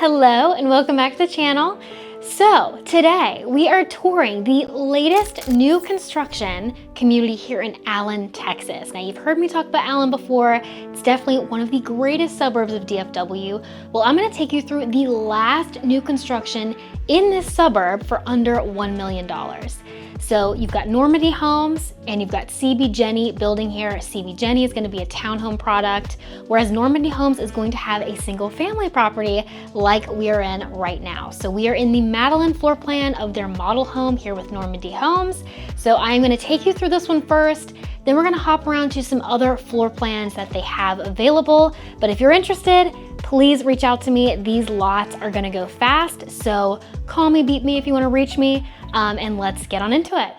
Hello and welcome back to the channel. So today we are touring the latest new construction community here in Allen, Texas. Now you've heard me talk about Allen before. It's definitely one of the greatest suburbs of DFW. Well, I'm going to take you through the last new construction in this suburb for under $1 million. So you've got Normandy Homes and you've got CB Jenny building here. CB Jenny is going to be a townhome product, whereas Normandy Homes is going to have a single family property like we are in right now. So we are in the Madeline floor plan of their model home here with Normandy Homes. So I'm going to take you through this one first, then we're going to hop around to some other floor plans that they have available. But if you're interested, please reach out to me. These lots are going to go fast. So call me, beat me if you want to reach me. And let's get on into it.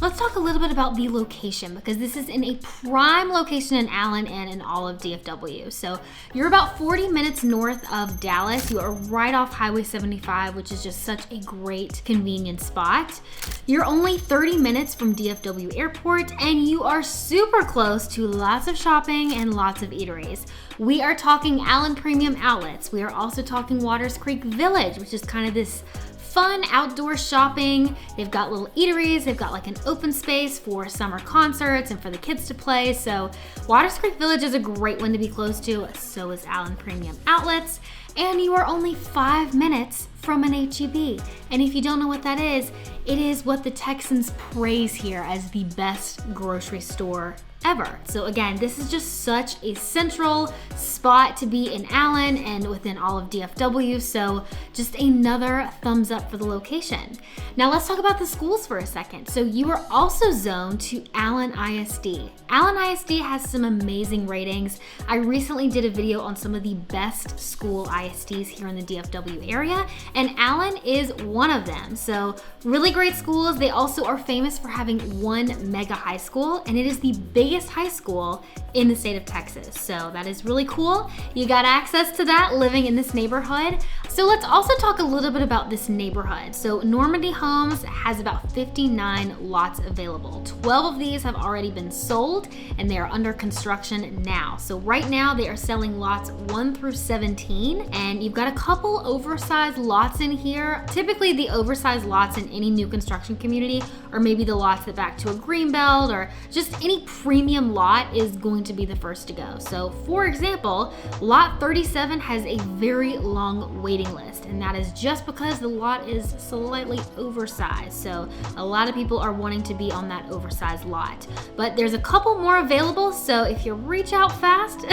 Let's talk a little bit about the location, because this is in a prime location in Allen and in all of DFW. So you're about 40 minutes north of Dallas. You are right off Highway 75, which is just such a great convenient spot. You're only 30 minutes from DFW Airport, and you are super close to lots of shopping and lots of eateries. We are talking Allen Premium Outlets. We are also talking Waters Creek Village, which is kind of this fun outdoor shopping. They've got little eateries. They've got like an open space for summer concerts and for the kids to play. So Waters Creek Village is a great one to be close to. So is Allen Premium Outlets. And you are only 5 minutes from an H-E-B. And if you don't know what that is, it is what the Texans praise here as the best grocery store ever. So again, this is just such a central spot to be in Allen and within all of DFW. So just another thumbs up for the location. Now let's talk about the schools for a second. So you are also zoned to Allen ISD. Allen ISD has some amazing ratings. I recently did a video on some of the best school ISDs here in the DFW area, and Allen is one of them. So really great schools. They also are famous for having one mega high school, and it is the biggest high school in the state of Texas. So that is really cool. You got access to that living in this neighborhood. So let's also talk a little bit about this neighborhood. So Normandy Homes has about 59 lots available. 12 of these have already been sold and they are under construction now. So right now they are selling lots 1 through 17, and you've got a couple oversized lots in here. Typically the oversized lots in any new construction community or maybe the lots that back to a greenbelt or just any premium lot is going to be the first to go. So for example, lot 37 has a very long waiting list, and that is just because the lot is slightly oversized. So a lot of people are wanting to be on that oversized lot, but there's a couple more available. So if you reach out fast,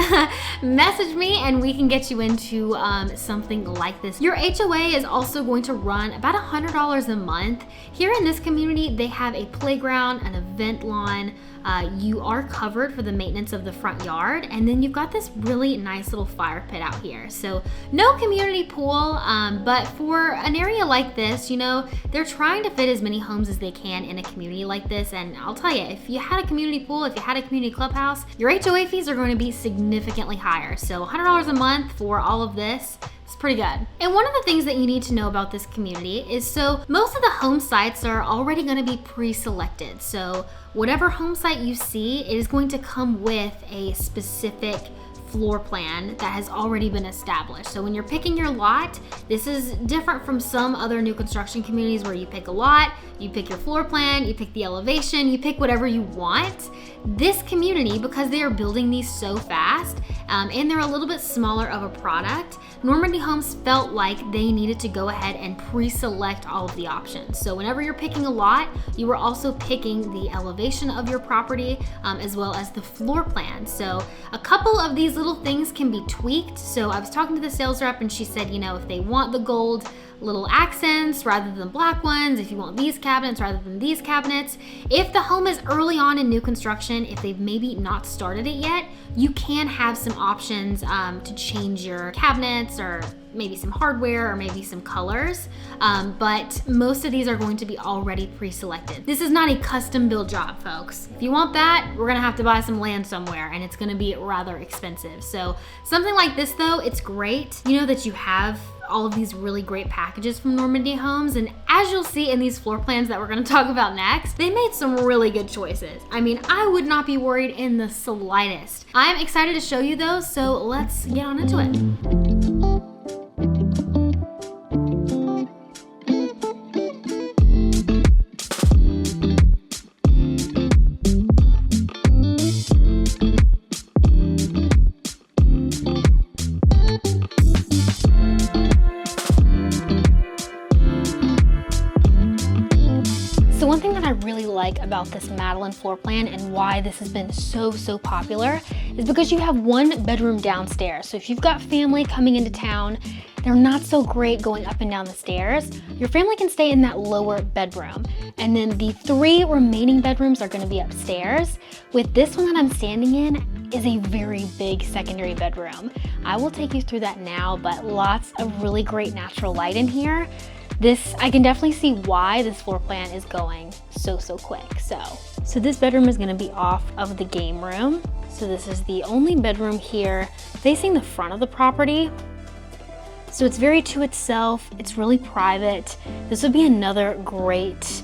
message me and we can get you into something like this. Your HOA is also going to run about $100 a month. Here in this community, they have a playground, an event lawn. You are covered for the maintenance of the front yard, and then you've got this really nice little fire pit out here. So no community pool, but for an area like this, you know, they're trying to fit as many homes as they can in a community like this. And I'll tell you, if you had a community pool, if you had a community clubhouse, your HOA fees are going to be significantly higher. So $100 a month for all of this, it's pretty good. And one of the things that you need to know about this community is, so most of the home sites are already going to be pre-selected. So whatever home site you see, it is going to come with a specific floor plan that has already been established. So when you're picking your lot, this is different from some other new construction communities where you pick a lot, you pick your floor plan, you pick the elevation, you pick whatever you want. This community, because they are building these so fast and they're a little bit smaller of a product, Normandy Homes felt like they needed to go ahead and pre-select all of the options. So whenever you're picking a lot, you were also picking the elevation of your property as well as the floor plan. So a couple of these little little things can be tweaked. So I was talking to the sales rep and she said, you know, if they want the gold little accents rather than black ones, if you want these cabinets rather than these cabinets, if the home is early on in new construction, if they've maybe not started it yet, you can have some options to change your cabinets or maybe some hardware or maybe some colors, but most of these are going to be already pre-selected. This is not a custom build job, folks. If you want that, we're gonna have to buy some land somewhere and it's gonna be rather expensive. So something like this though, it's great. You know that you have all of these really great packages from Normandy Homes, and as you'll see in these floor plans that we're gonna talk about next, they made some really good choices. I mean, I would not be worried in the slightest. I'm excited to show you those, so let's get on into it. So one thing that I really like about this Madeline floor plan and why this has been so popular is because you have one bedroom downstairs. So if you've got family coming into town, they're not so great going up and down the stairs. Your family can stay in that lower bedroom. And then the 3 remaining bedrooms are gonna be upstairs. With this one that I'm standing in is a very big secondary bedroom. I will take you through that now, but lots of really great natural light in here. I can definitely see why this floor plan is going so quick. So this bedroom is gonna be off of the game room. So this is the only bedroom here facing the front of the property. So it's very to itself, it's really private. This would be another great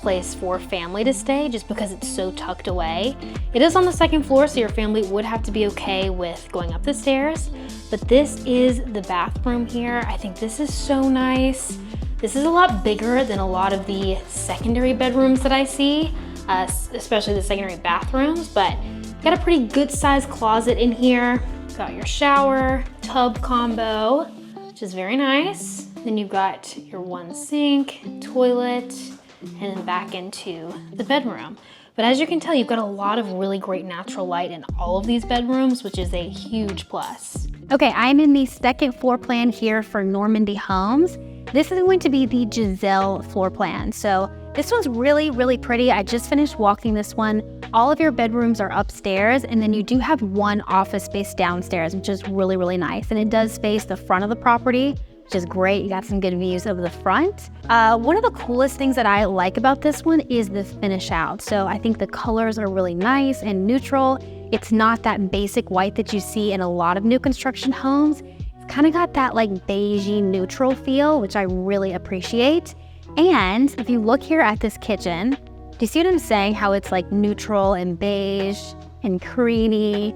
place for family to stay just because it's so tucked away. It is on the 2nd floor, so your family would have to be okay with going up the stairs. But this is the bathroom here. I think this is so nice. This is a lot bigger than a lot of the secondary bedrooms that I see, especially the secondary bathrooms, but got a pretty good sized closet in here. Got your shower, tub combo, which is very nice. Then you've got your one sink, toilet, and then back into the bedroom. But as you can tell, you've got a lot of really great natural light in all of these bedrooms, which is a huge plus. Okay, I'm in the 2nd floor plan here for Normandy Homes. This is going to be the Giselle floor plan. So this one's really pretty. I just finished walking this one. All of your bedrooms are upstairs, and then you do have one office space downstairs, which is really nice. And it does face the front of the property, which is great. You got some good views of the front. One of the coolest things that I like about this one is the finish out. So I think the colors are really nice and neutral. It's not that basic white that you see in a lot of new construction homes. It's kind of got that like beigey neutral feel, which I really appreciate. And if you look here at this kitchen, do you see what I'm saying? How it's like neutral and beige and creamy.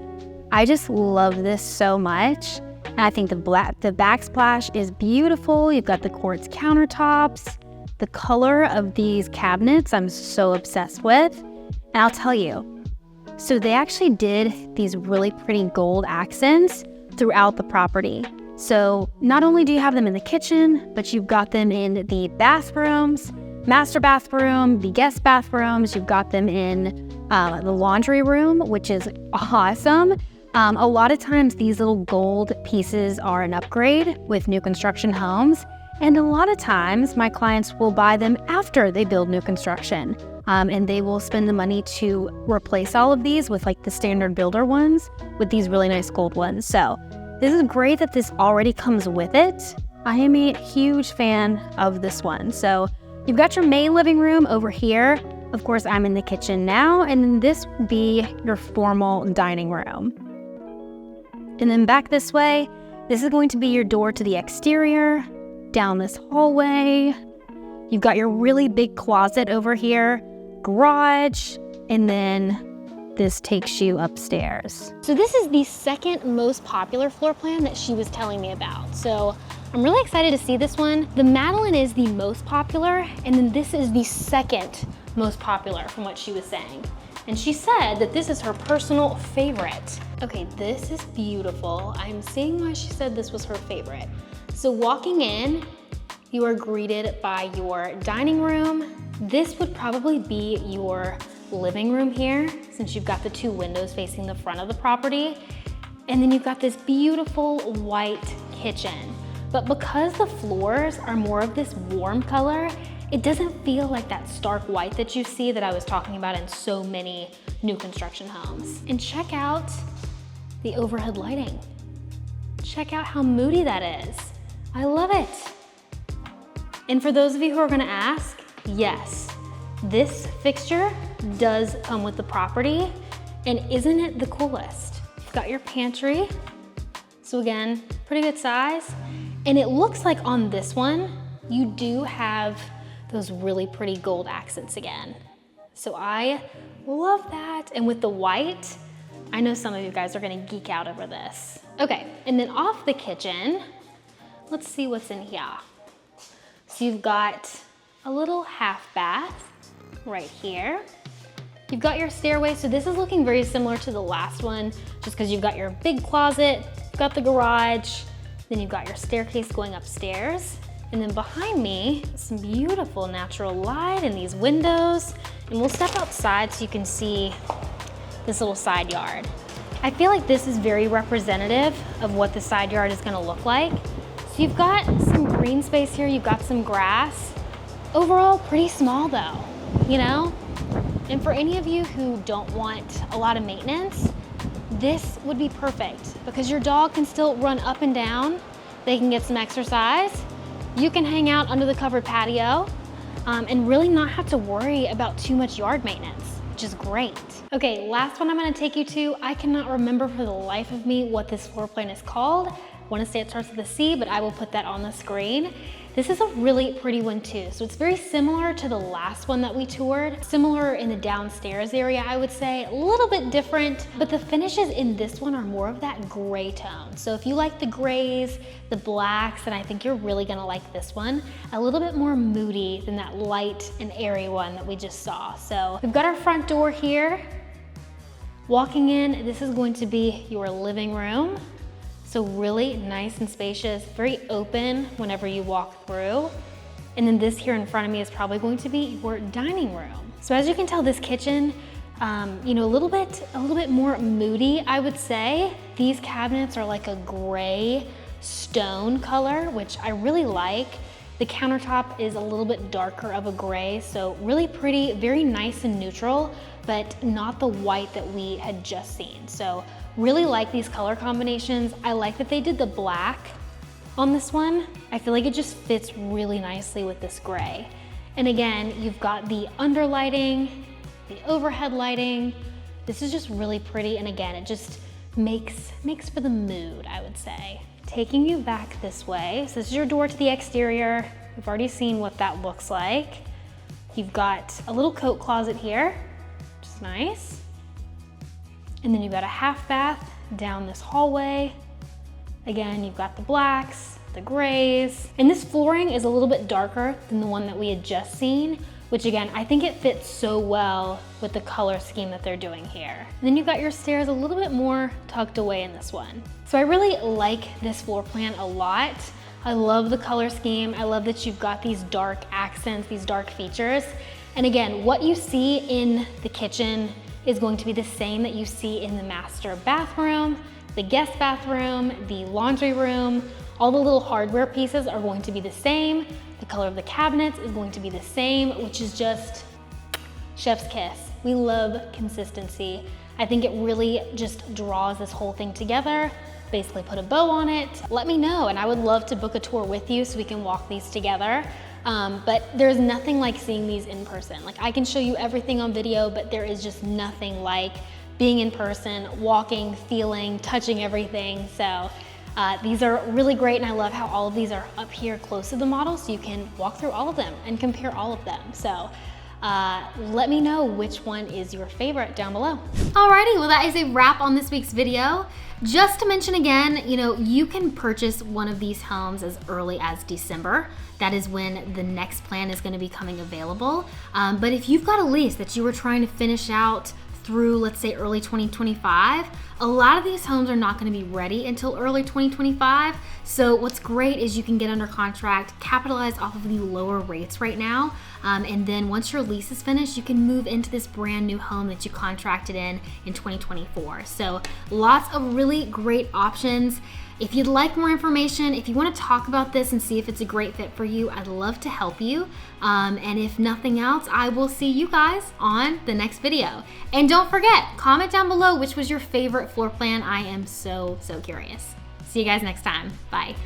I just love this so much. And I think the backsplash is beautiful. You've got the quartz countertops. The color of these cabinets I'm so obsessed with. And I'll tell you, so they actually did these really pretty gold accents throughout the property. So not only do you have them in the kitchen, but you've got them in the bathrooms, master bathroom, the guest bathrooms. You've got them in the laundry room, which is awesome. A lot of times these little gold pieces are an upgrade with new construction homes. And a lot of times my clients will buy them after they build new construction. And they will spend the money to replace all of these with like the standard builder ones with these really nice gold ones. So this is great that this already comes with it. I am a huge fan of this one. So you've got your main living room over here. Of course, I'm in the kitchen now, and then this would be your formal dining room. And then back this way, this is going to be your door to the exterior, down this hallway. You've got your really big closet over here, garage, and then this takes you upstairs. So this is the 2nd most popular floor plan that she was telling me about. So I'm really excited to see this one. The Madeline is the most popular, and then this is the 2nd most popular from what she was saying. And she said that this is her personal favorite. Okay, this is beautiful. I'm seeing why she said this was her favorite. So walking in, you are greeted by your dining room. This would probably be your living room here, since you've got the 2 windows facing the front of the property. And then you've got this beautiful white kitchen. But because the floors are more of this warm color, it doesn't feel like that stark white that you see that I was talking about in so many new construction homes. And check out the overhead lighting. Check out how moody that is. I love it. And for those of you who are gonna ask, yes, this fixture does come with the property, and isn't it the coolest? You've got your pantry. So again, pretty good size. And it looks like on this one, you do have those really pretty gold accents again. So I love that. And with the white, I know some of you guys are gonna geek out over this. Okay, and then off the kitchen, let's see what's in here. So you've got a little half bath right here. You've got your stairway. So this is looking very similar to the last one, just because you've got your big closet, you've got the garage, then you've got your staircase going upstairs. And then behind me, some beautiful natural light and these windows. And we'll step outside so you can see this little side yard. I feel like this is very representative of what the side yard is gonna look like. So you've got some green space here, you've got some grass. Overall, pretty small though, you know? And for any of you who don't want a lot of maintenance, this would be perfect because your dog can still run up and down. They can get some exercise. You can hang out under the covered patio and really not have to worry about too much yard maintenance, which is great. Okay, last one I'm gonna take you to. I cannot remember for the life of me what this floor plan is called. I wanna say it starts with a C, but I will put that on the screen. This is a really pretty one too. So it's very similar to the last one that we toured. Similar in the downstairs area, I would say. A little bit different, but the finishes in this one are more of that gray tone. So if you like the grays, the blacks, then I think you're really gonna like this one. A little bit more moody than that light and airy one that we just saw. So we've got our front door here. Walking in, this is going to be your living room. So really nice and spacious, very open whenever you walk through. And then this here in front of me is probably going to be your dining room. So as you can tell, this kitchen, you know, a little bit more moody, I would say. These cabinets are like a gray stone color, which I really like. The countertop is a little bit darker of a gray, so really pretty, very nice and neutral, but not the white that we had just seen. So really like these color combinations. I like that they did the black on this one. I feel like it just fits really nicely with this gray. And again, you've got the under-lighting, the overhead lighting. This is just really pretty, and again, it just makes for the mood, I would say. Taking you back this way, so this is your door to the exterior. We've already seen what that looks like. You've got a little coat closet here, which is nice. And then you've got a half bath down this hallway. Again, you've got the blacks, the grays, and this flooring is a little bit darker than the one that we had just seen, which again, I think it fits so well with the color scheme that they're doing here. And then you've got your stairs a little bit more tucked away in this one. So I really like this floor plan a lot. I love the color scheme. I love that you've got these dark accents, these dark features. And again, what you see in the kitchen is going to be the same that you see in the master bathroom, the guest bathroom, the laundry room. All the little hardware pieces are going to be the same. The color of the cabinets is going to be the same, which is just chef's kiss. We love consistency. I think it really just draws this whole thing together. Basically put a bow on it. Let me know, and I would love to book a tour with you so we can walk these together. But there's nothing like seeing these in person. Like, I can show you everything on video, but there is just nothing like being in person, walking, feeling, touching everything. So these are really great, and I love how all of these are up here close to the model, so you can walk through all of them and compare all of them. So let me know which one is your favorite down below. Alrighty, well that is a wrap on this week's video. Just to mention again, you know, you can purchase one of these homes as early as December. That is when the next plan is going to be coming available. But if you've got a lease that you were trying to finish out through, let's say, early 2025, a lot of these homes are not going to be ready until early 2025. So what's great is you can get under contract, capitalize off of the lower rates right now, and then once your lease is finished, you can move into this brand new home that you contracted in 2024. So lots of really great options. If you'd like more information, if you want to talk about this and see if it's a great fit for you, I'd love to help you. And if nothing else, I will see you guys on the next video. And don't forget, comment down below which was your favorite floor plan. I am so curious. See you guys next time. Bye.